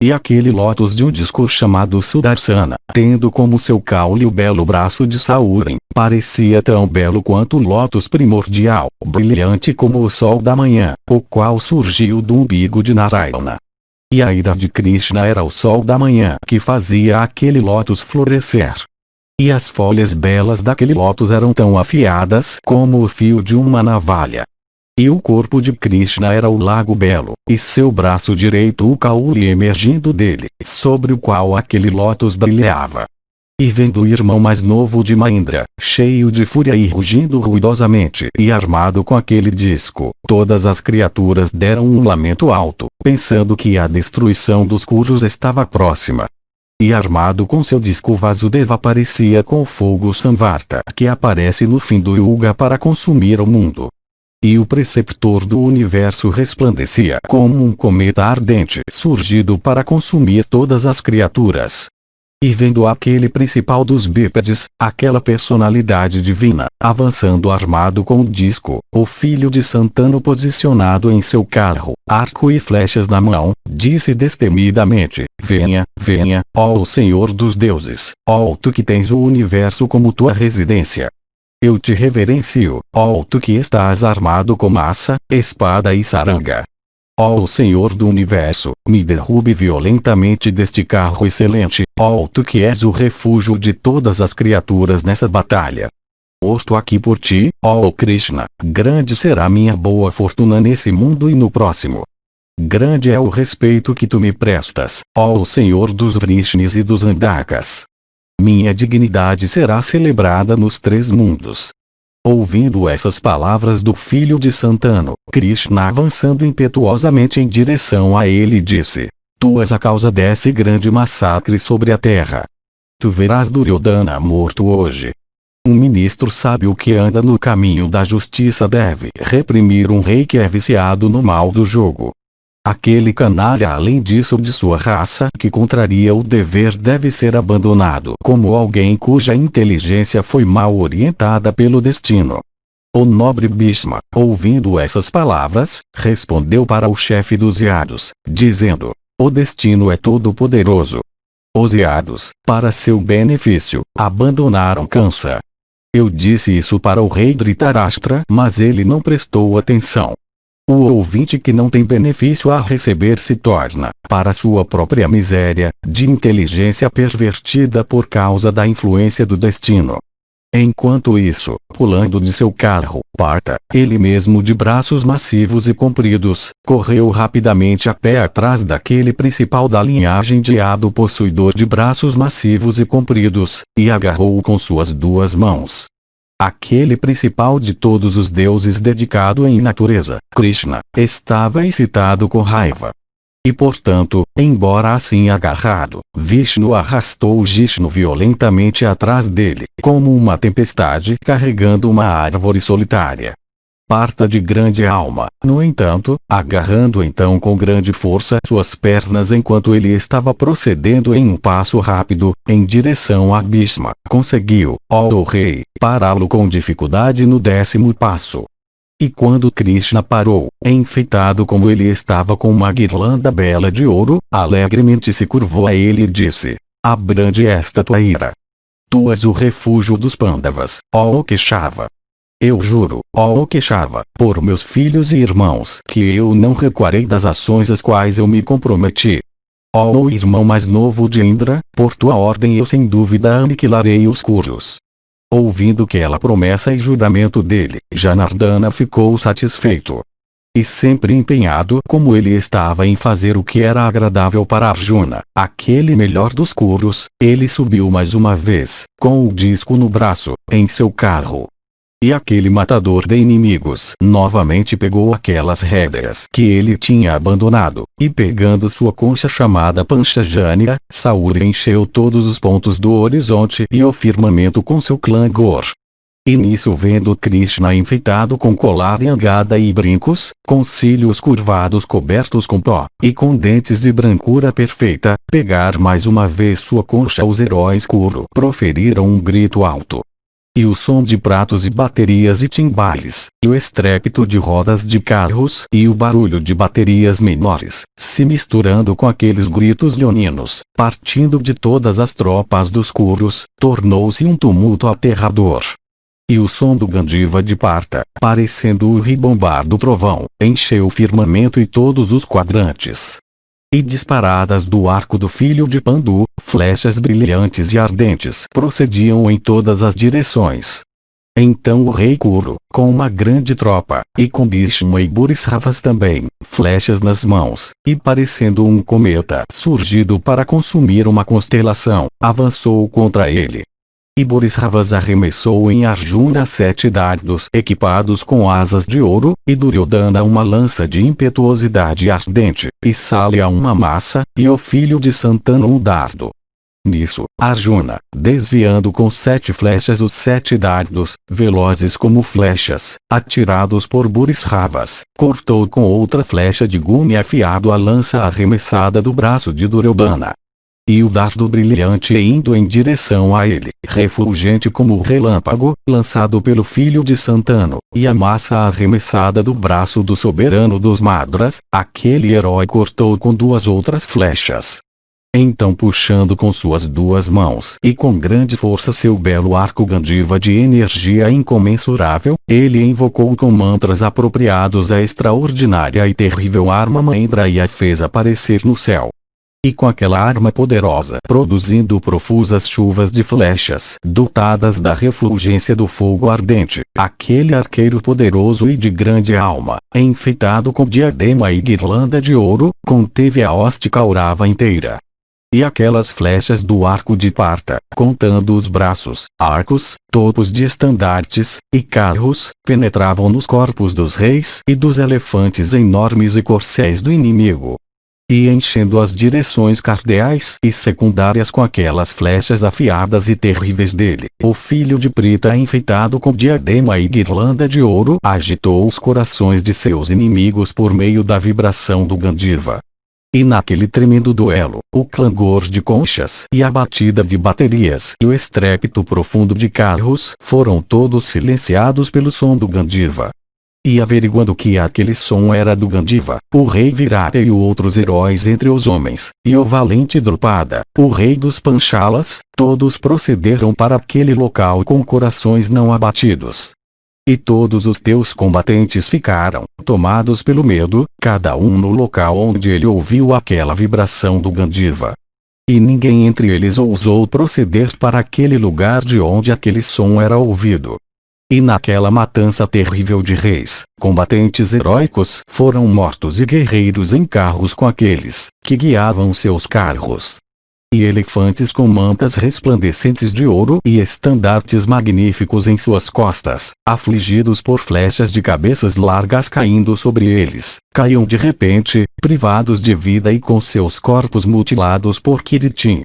E aquele lótus de um disco chamado Sudarsana, tendo como seu caule o belo braço de Sauron, parecia tão belo quanto o lótus primordial, brilhante como o sol da manhã, o qual surgiu do umbigo de Narayana. E a ira de Krishna era o sol da manhã que fazia aquele lótus florescer. E as folhas belas daquele lótus eram tão afiadas como o fio de uma navalha. E o corpo de Krishna era o lago belo, e seu braço direito o caule emergindo dele, sobre o qual aquele lótus brilhava. E vendo o irmão mais novo de Maindra, cheio de fúria e rugindo ruidosamente e armado com aquele disco, todas as criaturas deram um lamento alto, pensando que a destruição dos Kurus estava próxima. E armado com seu disco Vasudeva aparecia com o fogo Samvarta que aparece no fim do Yuga para consumir o mundo. E o preceptor do universo resplandecia como um cometa ardente surgido para consumir todas as criaturas. E vendo aquele principal dos bípedes, aquela personalidade divina, avançando armado com o disco, o filho de Santanu posicionado em seu carro, arco e flechas na mão, disse destemidamente: venha, venha, ó Senhor dos deuses, ó tu que tens o universo como tua residência. Eu te reverencio, ó tu que estás armado com maça, espada e saranga. Ó Senhor do Universo, me derrube violentamente deste carro excelente, ó tu que és o refúgio de todas as criaturas nessa batalha. Estou aqui por ti, ó Krishna, grande será minha boa fortuna nesse mundo e no próximo. Grande é o respeito que tu me prestas, ó Senhor dos Vrishnis e dos Andakas. Minha dignidade será celebrada nos 3 mundos. Ouvindo essas palavras do filho de Santanu, Krishna avançando impetuosamente em direção a ele disse: Tu és a causa desse grande massacre sobre a terra. Tu verás Duryodhana morto hoje. Um ministro sábio que anda no caminho da justiça deve reprimir um rei que é viciado no mal do jogo. Aquele canalha, além disso de sua raça que contraria o dever, deve ser abandonado como alguém cuja inteligência foi mal orientada pelo destino. O nobre Bhishma, ouvindo essas palavras, respondeu para o chefe dos Yados, dizendo: O destino é todo-poderoso. Os Yados, para seu benefício, abandonaram Kansa. Eu disse isso para o rei Dhritarashtra, mas ele não prestou atenção. O ouvinte que não tem benefício a receber se torna, para sua própria miséria, de inteligência pervertida por causa da influência do destino. Enquanto isso, pulando de seu carro, Partha, ele mesmo de braços massivos e compridos, correu rapidamente a pé atrás daquele principal da linhagem de Yadu possuidor de braços massivos e compridos, e agarrou-o com suas 2 mãos. Aquele principal de todos os deuses dedicado em natureza, Krishna, estava excitado com raiva. E portanto, embora assim agarrado, Vishnu arrastou Jishnu violentamente atrás dele, como uma tempestade carregando uma árvore solitária. Partha de grande alma, no entanto, agarrando então com grande força suas pernas enquanto ele estava procedendo em um passo rápido, em direção a Bhishma, conseguiu, ó rei, pará-lo com dificuldade no 10º passo. E quando Krishna parou, enfeitado como ele estava com uma guirlanda bela de ouro, alegremente se curvou a ele e disse: Abrande esta tua ira. Tu és o refúgio dos Pandavas, ó Keshava. Eu juro, ó Keshava, por meus filhos e irmãos, que eu não recuarei das ações às quais eu me comprometi. Ó irmão mais novo de Indra, por tua ordem eu sem dúvida aniquilarei os Kurus. Ouvindo aquela promessa e juramento dele, Janardana ficou satisfeito. E sempre empenhado como ele estava em fazer o que era agradável para Arjuna, aquele melhor dos Kurus, ele subiu mais uma vez, com o disco no braço, em seu carro. E aquele matador de inimigos novamente pegou aquelas rédeas que ele tinha abandonado, e pegando sua concha chamada Panchajanya, Saúl encheu todos os pontos do horizonte e o firmamento com seu clangor. E nisso, vendo Krishna enfeitado com colar e angada e brincos, com cílios curvados cobertos com pó, e com dentes de brancura perfeita, pegar mais uma vez sua concha, os heróis Kuru proferiram um grito alto. E o som de pratos e baterias e timbales, e o estrépito de rodas de carros e o barulho de baterias menores, se misturando com aqueles gritos leoninos, partindo de todas as tropas dos Kurus, tornou-se um tumulto aterrador. E o som do Gandiva de Partha, parecendo o ribombar do trovão, encheu o firmamento e todos os quadrantes. E disparadas do arco do filho de Pandu, flechas brilhantes e ardentes procediam em todas as direções. Então o rei Kuru, com uma grande tropa, e com Bhishma e Burisravas também, flechas nas mãos, e parecendo um cometa surgido para consumir uma constelação, avançou contra ele. E Burisravas arremessou em Arjuna 7 dardos equipados com asas de ouro, e Duryodhana uma lança de impetuosidade ardente, e Salya uma massa, e o filho de Santanu um dardo. Nisso, Arjuna, desviando com 7 flechas os 7 dardos, velozes como flechas, atirados por Burisravas, cortou com outra flecha de gume afiado a lança arremessada do braço de Duryodhana. E o dardo brilhante indo em direção a ele, refulgente como o relâmpago, lançado pelo filho de Santanu, e a massa arremessada do braço do soberano dos Madras, aquele herói cortou com 2 outras flechas. Então, puxando com suas 2 mãos e com grande força seu belo arco Gandiva de energia incomensurável, ele invocou com mantras apropriados a extraordinária e terrível arma Mahendra e a fez aparecer no céu. E com aquela arma poderosa produzindo profusas chuvas de flechas dotadas da refulgência do fogo ardente, aquele arqueiro poderoso e de grande alma, enfeitado com diadema e guirlanda de ouro, conteve a hoste caurava inteira. E aquelas flechas do arco de Parta, contando os braços, arcos, topos de estandartes, e carros, penetravam nos corpos dos reis e dos elefantes enormes e corcéis do inimigo. E enchendo as direções cardeais e secundárias com aquelas flechas afiadas e terríveis dele, o filho de Prita enfeitado com diadema e guirlanda de ouro agitou os corações de seus inimigos por meio da vibração do Gandiva. E naquele tremendo duelo, o clangor de conchas e a batida de baterias e o estrépito profundo de carros foram todos silenciados pelo som do Gandiva. E averiguando que aquele som era do Gandiva, o rei Virata e outros heróis entre os homens, e o valente Drupada, o rei dos Panchalas, todos procederam para aquele local com corações não abatidos. E todos os teus combatentes ficaram tomados pelo medo, cada um no local onde ele ouviu aquela vibração do Gandiva. E ninguém entre eles ousou proceder para aquele lugar de onde aquele som era ouvido. E naquela matança terrível de reis, combatentes heróicos foram mortos e guerreiros em carros com aqueles que guiavam seus carros. E elefantes com mantas resplandecentes de ouro e estandartes magníficos em suas costas, afligidos por flechas de cabeças largas caindo sobre eles, caíam de repente, privados de vida e com seus corpos mutilados por Kiritim.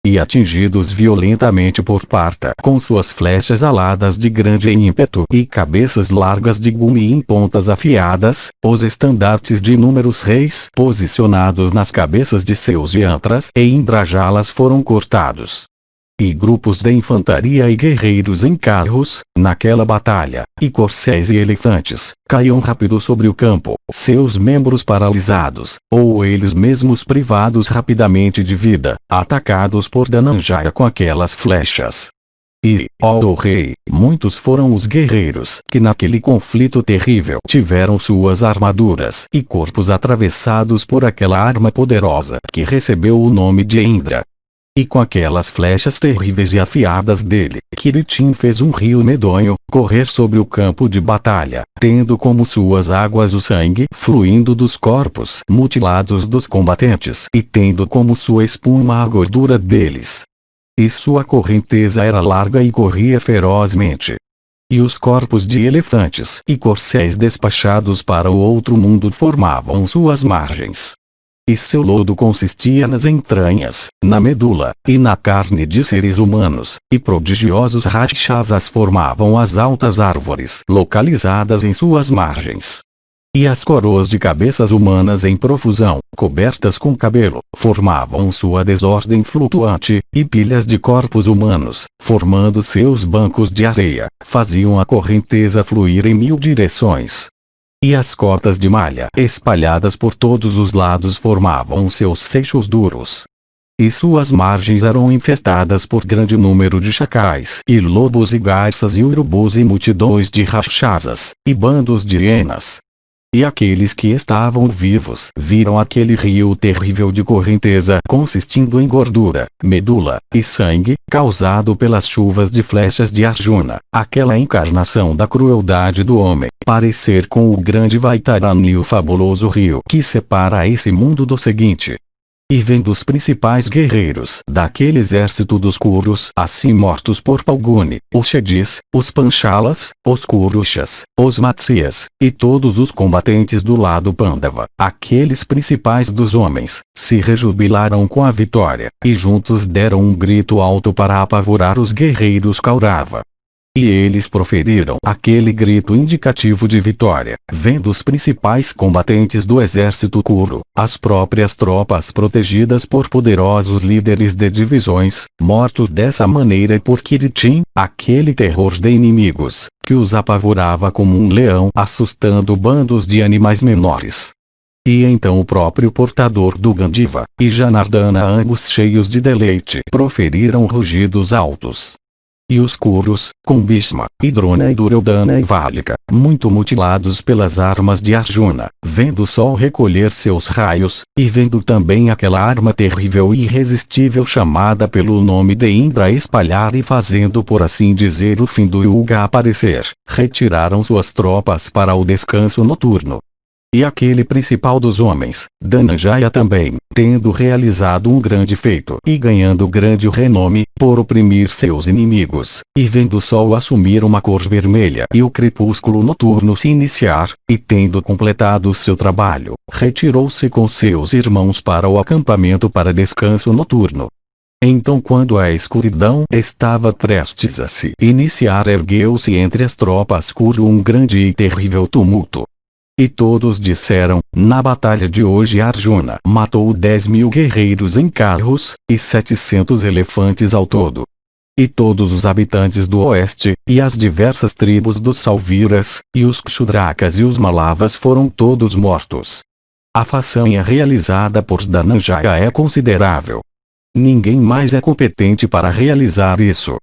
E atingidos violentamente por Parta com suas flechas aladas de grande ímpeto e cabeças largas de gume em pontas afiadas, os estandartes de inúmeros reis posicionados nas cabeças de seus yantras e indrajalas foram cortados. E grupos de infantaria e guerreiros em carros, naquela batalha, e corcéis e elefantes, caíam rápido sobre o campo, seus membros paralisados, ou eles mesmos privados rapidamente de vida, atacados por Dhananjaya com aquelas flechas. E, ó rei, muitos foram os guerreiros que naquele conflito terrível tiveram suas armaduras e corpos atravessados por aquela arma poderosa que recebeu o nome de Indra. E com aquelas flechas terríveis e afiadas dele, Kiritim fez um rio medonho correr sobre o campo de batalha, tendo como suas águas o sangue fluindo dos corpos mutilados dos combatentes e tendo como sua espuma a gordura deles. E sua correnteza era larga e corria ferozmente. E os corpos de elefantes e corcéis despachados para o outro mundo formavam suas margens. E seu lodo consistia nas entranhas, na medula, e na carne de seres humanos, e prodigiosos rakshasas formavam as altas árvores localizadas em suas margens. E as coroas de cabeças humanas em profusão, cobertas com cabelo, formavam sua desordem flutuante, e pilhas de corpos humanos, formando seus bancos de areia, faziam a correnteza fluir em 1000 direções. E as cordas de malha espalhadas por todos os lados formavam seus seixos duros. E suas margens eram infestadas por grande número de chacais e lobos e garças e urubus e multidões de rakshasas, e bandos de hienas. E aqueles que estavam vivos viram aquele rio terrível de correnteza consistindo em gordura, medula, e sangue, causado pelas chuvas de flechas de Arjuna, aquela encarnação da crueldade do homem, parecer com o grande Vaitarani, o fabuloso rio que separa esse mundo do seguinte. E vendo os principais guerreiros daquele exército dos Kurus assim mortos por Palguni, os Shedis, os Panchalas, os Kurushas, os Matsyas, e todos os combatentes do lado Pandava, aqueles principais dos homens, se rejubilaram com a vitória, e juntos deram um grito alto para apavorar os guerreiros Kaurava. E eles proferiram aquele grito indicativo de vitória, vendo os principais combatentes do exército Kuru, as próprias tropas protegidas por poderosos líderes de divisões, mortos dessa maneira por Kiritim, aquele terror de inimigos, que os apavorava como um leão assustando bandos de animais menores. E então o próprio portador do Gandiva, e Janardana, ambos cheios de deleite, proferiram rugidos altos. E os Kurus, com Bhishma, e Drona e Duryodhana e Valika, muito mutilados pelas armas de Arjuna, vendo o sol recolher seus raios, e vendo também aquela arma terrível e irresistível chamada pelo nome de Indra espalhar e fazendo por assim dizer o fim do Yuga aparecer, retiraram suas tropas para o descanso noturno. E aquele principal dos homens, Dhananjaya também, tendo realizado um grande feito e ganhando grande renome, por oprimir seus inimigos, e vendo o sol assumir uma cor vermelha e o crepúsculo noturno se iniciar, e tendo completado seu trabalho, retirou-se com seus irmãos para o acampamento para descanso noturno. Então quando a escuridão estava prestes a se iniciar, ergueu-se entre as tropas Kuru um grande e terrível tumulto. E todos disseram, na batalha de hoje Arjuna matou 10.000 guerreiros em carros, e 700 elefantes ao todo. E todos os habitantes do oeste, e as diversas tribos dos Salviras, e os Kshudrakas e os Malavas foram todos mortos. A façanha realizada por Dhananjaya é considerável. Ninguém mais é competente para realizar isso.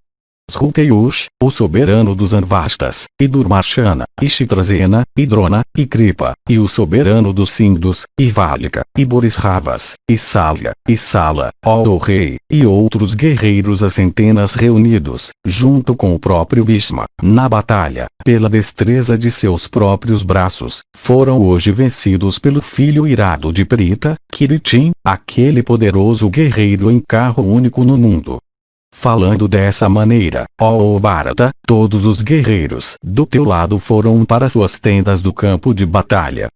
Sruteyush, o soberano dos Anvastas, e Durmarshana, e Chitrasena, e Drona, e Kripa, e o soberano dos Sindhus, e Valika, e Borisravas, e Salya, e Sala, ó o rei, e outros guerreiros a centenas reunidos, junto com o próprio Bhishma, na batalha, pela destreza de seus próprios braços, foram hoje vencidos pelo filho irado de Prita, Kiritin, aquele poderoso guerreiro em carro único no mundo. Falando dessa maneira, ó Bharata, todos os guerreiros do teu lado foram para suas tendas do campo de batalha.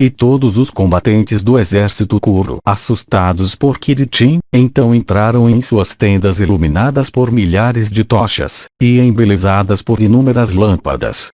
E todos os combatentes do exército Kuru, assustados por Kiritin, então entraram em suas tendas iluminadas por milhares de tochas, e embelezadas por inúmeras lâmpadas,